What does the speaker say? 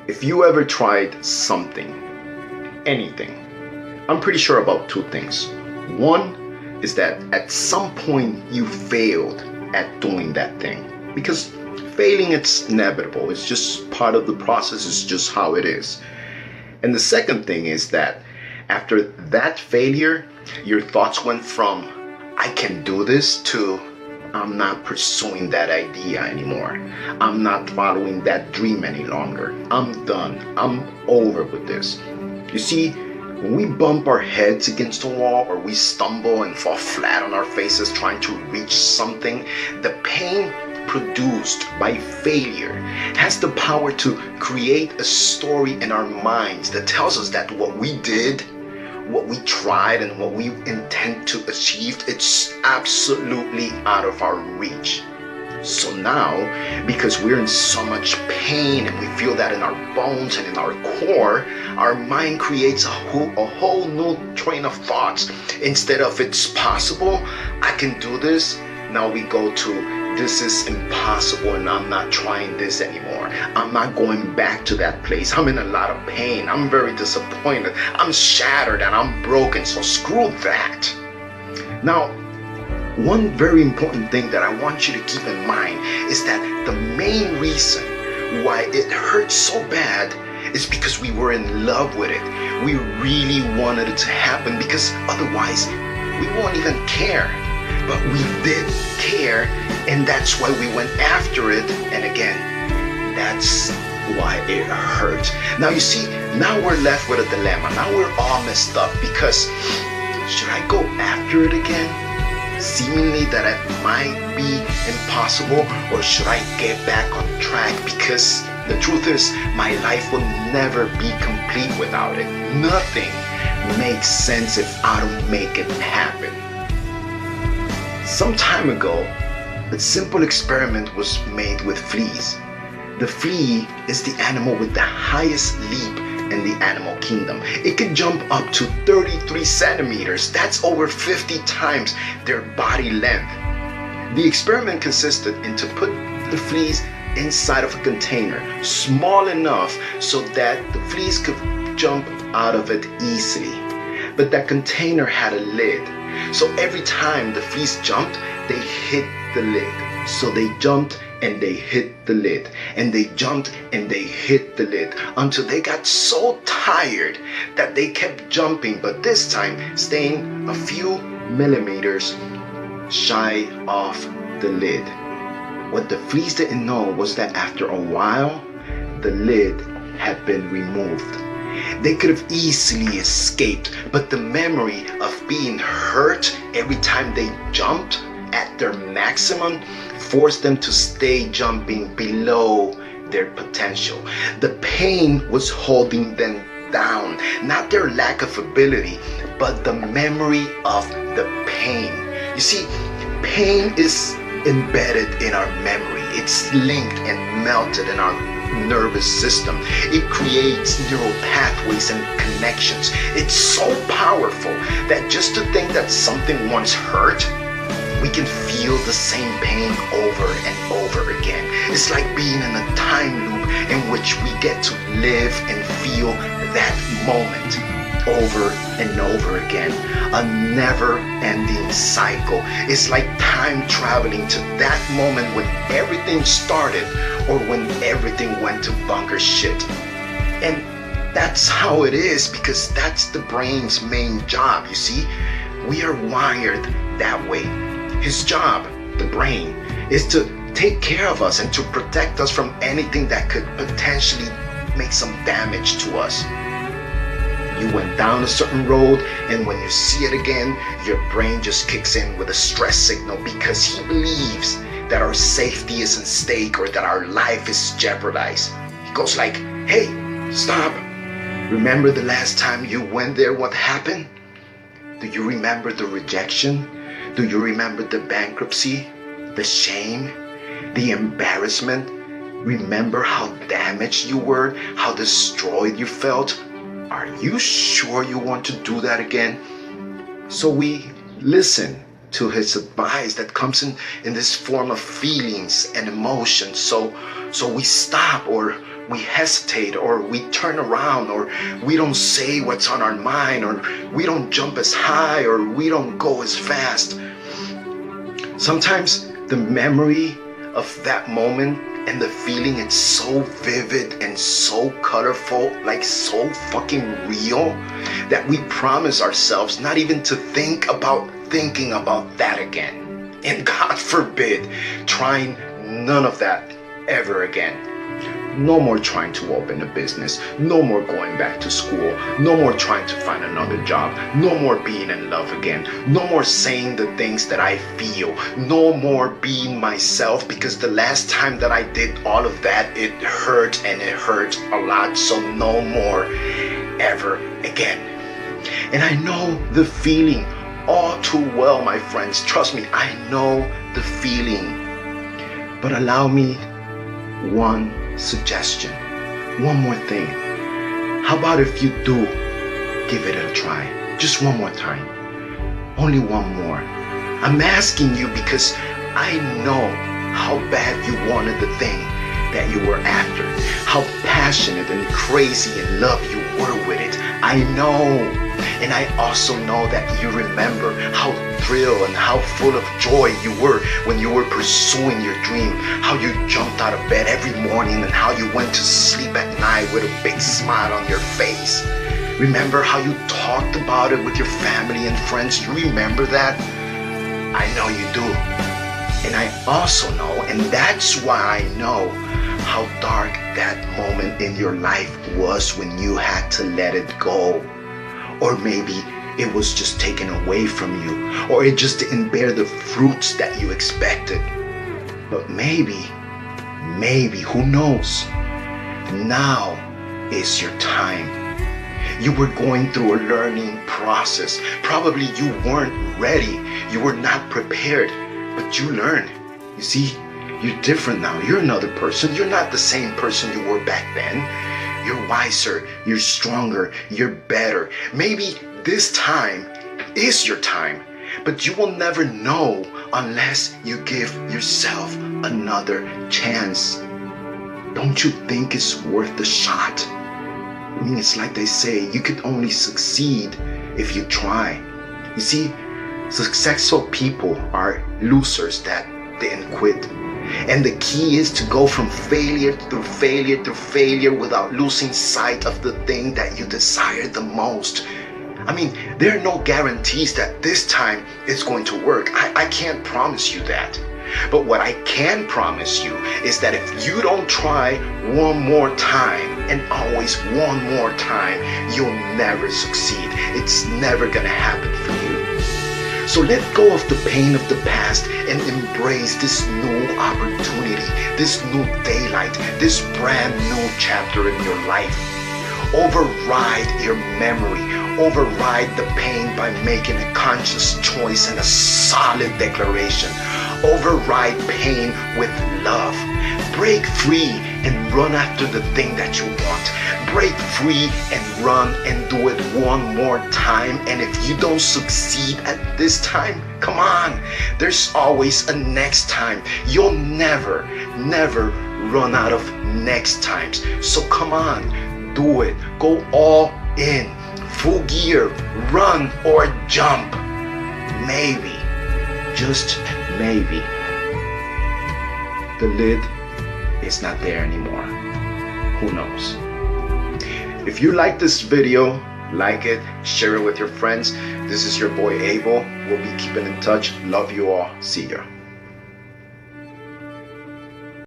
If you ever tried something, anything, I'm pretty sure about two things. One is that at some point you failed at doing that thing. Because failing, it's inevitable. It's just part of the process. It's just how it is. And the second thing is that after that failure, your thoughts went from, I can do this, to I'm not pursuing that idea anymore. I'm not following that dream any longer. I'm done. I'm over with this. You see, when we bump our heads against the wall or we stumble and fall flat on our faces trying to reach something, the pain produced by failure has the power to create a story in our minds that tells us that what we did, what we tried, and what we intend to achieve, it's absolutely out of our reach. So now, because we're in so much pain and we feel that in our bones and in our core, our mind creates a whole new train of thoughts. Instead of it's possible, I can do this, now we go to this is impossible and I'm not trying this anymore. I'm not going back to that place. I'm in a lot of pain. I'm very disappointed. I'm shattered and I'm broken, so screw that. Now, one very important thing that I want you to keep in mind is that the main reason why it hurts so bad is because we were in love with it. We really wanted it to happen, because otherwise we won't even care. But we did care, and that's why we went after it. And again, that's why it hurt. Now you see, now we're left with a dilemma. Now we're all messed up, because should I go after it again, seemingly that it might be impossible, or should I get back on track? Because the truth is, my life will never be complete without it. Nothing makes sense if I don't make it happen. Some time ago, a simple experiment was made with fleas. The flea is the animal with the highest leap in the animal kingdom. It can jump up to 33 centimeters. That's over 50 times their body length. The experiment consisted in to put the fleas inside of a container small enough so that the fleas could jump out of it easily. But that container had a lid. So every time the fleas jumped, they hit the lid. So they jumped and they hit the lid. And they jumped and they hit the lid until they got so tired that they kept jumping, but this time staying a few millimeters shy of the lid. What the fleas didn't know was that after a while, the lid had been removed. They could have easily escaped, but the memory of being hurt every time they jumped at their maximum forced them to stay jumping below their potential. The pain was holding them down, not their lack of ability, but the memory of the pain. You see, pain is embedded in our memory. It's linked and melted in our nervous system. It creates neural pathways and connections. It's so powerful that just to think that something once hurt, we can feel the same pain over and over again. It's like being in a time loop in which we get to live and feel that moment over and over again. A never-ending cycle. It's like time traveling to that moment when everything started or when everything went to bunker shit. And that's how it is, because that's the brain's main job. You see, we are wired that way. His job, the brain, is to take care of us and to protect us from anything that could potentially make some damage to us. You went down a certain road, and when you see it again, your brain just kicks in with a stress signal, because he believes that our safety is at stake or that our life is jeopardized. He goes like, hey, stop. Remember the last time you went there, what happened? Do you remember the rejection? Do you remember the bankruptcy, the shame, the embarrassment? Remember how damaged you were, how destroyed you felt? Are you sure you want to do that again? So we listen to his advice that comes in this form of feelings and emotions. So we stop or we hesitate, or we turn around, or we don't say what's on our mind, or we don't jump as high, or we don't go as fast. Sometimes the memory of that moment and the feeling, it's so vivid and so colorful, like so fucking real, that we promise ourselves not even to think about thinking about that again. And God forbid, trying none of that ever again. No more trying to open a business. No more going back to school. No more trying to find another job. No more being in love again. No more saying the things that I feel. No more being myself, because the last time that I did all of that, it hurt, and it hurt a lot. So no more ever again. And I know the feeling all too well, my friends. Trust me, I know the feeling. But allow me one suggestion, one more thing. How about if you do give it a try, just one more time, only one more? I'm asking you because I know how bad you wanted the thing that you were after, how passionate and crazy in love you were with it. I know. And I also know that you remember how thrilled and how full of joy you were when you were pursuing your dream, how you jumped out of bed every morning, and how you went to sleep at night with a big smile on your face. Remember how you talked about it with your family and friends? You remember that? I know you do. And I also know, and that's why I know how dark that moment in your life was when you had to let it go. Or maybe it was just taken away from you, or it just didn't bear the fruits that you expected. But maybe, who knows? Now is your time. You were going through a learning process. Probably you weren't ready. You were not prepared, but you learned. You see, you're different now. You're another person. You're not the same person you were back then. You're wiser, you're stronger, you're better. Maybe this time is your time, but you will never know unless you give yourself another chance. Don't you think it's worth the shot? I mean, it's like they say, you could only succeed if you try. You see, successful people are losers that didn't quit. And the key is to go from failure to failure to failure without losing sight of the thing that you desire the most. I mean, there are no guarantees that this time it's going to work. I can't promise you that. But what I can promise you is that if you don't try one more time, and always one more time, you'll never succeed. It's never gonna happen for you. So let go of the pain of the past and embrace this new opportunity, this new daylight, this brand new chapter in your life. Override your memory, override the pain by making a conscious choice and a solid declaration. Override pain with love. Break free and run after the thing that you want. Break free and run and do it one more time. And if you don't succeed at this time, come on, there's always a next time. You'll never run out of next times. So come on, do it. Go all in. Full gear, run or jump. Maybe, just maybe, the lid is not there anymore. Who knows? If you like this video, like it, share it with your friends. This is your boy Abel. We'll be keeping in touch. Love you all. See ya.